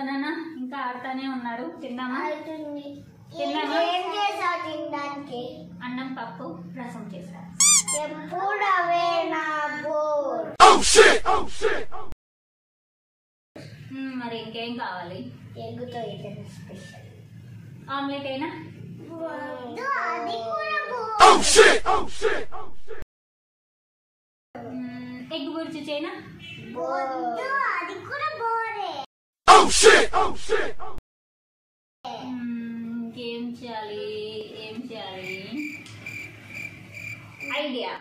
నాన్న ఇంకా ఆడుతానే ఉన్నారు. తిందామా? అన్నం పప్పు రసం చేశారు. మరి ఇంకేం కావాలి? ఎగ్గుతో స్పెషల్ ఆమ్లెట్ అయినా ఎగ్ బుర్జీ చేయనా? ఏం చేయాలి ఐడియా.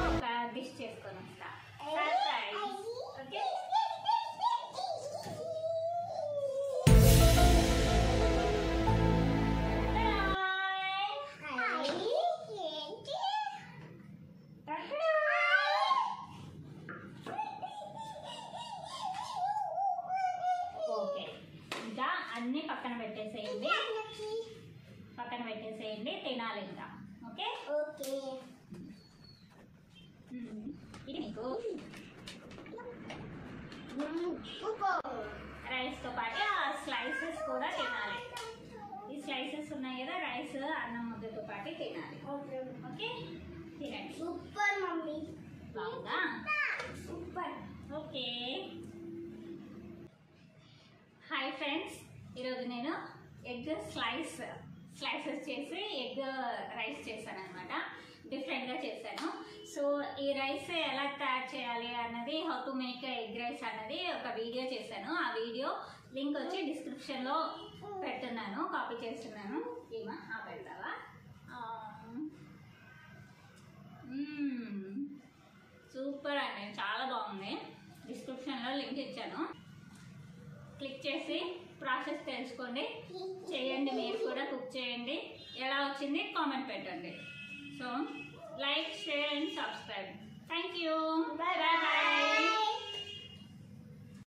ఒక డిష్ చేసుకొని వస్తా. ఓకే అన్ని పక్కన పెట్టేసేయండి. తినాలి ఇంకా. ఓకే ఇది నీకు రైస్ తో పాటు ఆ స్లైసెస్ కూడా తినాలి. ఈ స్లైసెస్ ఉన్నాయి కదా, రైస్ అన్నం ముద్దతో పాటు తినాలి. ఓకే తినండి. సూపర్ మమ్మీ, బాగుందా? సూపర్. ఓకే హాయ్ ఫ్రెండ్స్, ఈరోజు నేను ఎగ్ స్లైసెస్ చేసి ఎగ్ రైస్ చేశాను అనమాట. డిఫరెంట్గా చేశాను. సో ఈ రైస్ ఎలా తయారు చేయాలి అన్నది, how to make egg rice అన్నది ఒక వీడియో చేశాను. ఆ వీడియో లింక్ వచ్చి డిస్క్రిప్షన్లో పెడుతున్నాను, కాపీ చేస్తున్నాను. ఏమా పెడతావా? సూపర్ అండి, చాలా బాగుంది. డిస్క్రిప్షన్లో లింక్ ఇచ్చాను, క్లిక్ చేసి ప్రాసెస్ తెలుసుకోండి, చేయండి. మీరు కూడా కుక్ చేయండి. ఎలా వచ్చింది కామెంట్ పెట్టండి. So like, share and subscribe. Thank you. Bye bye.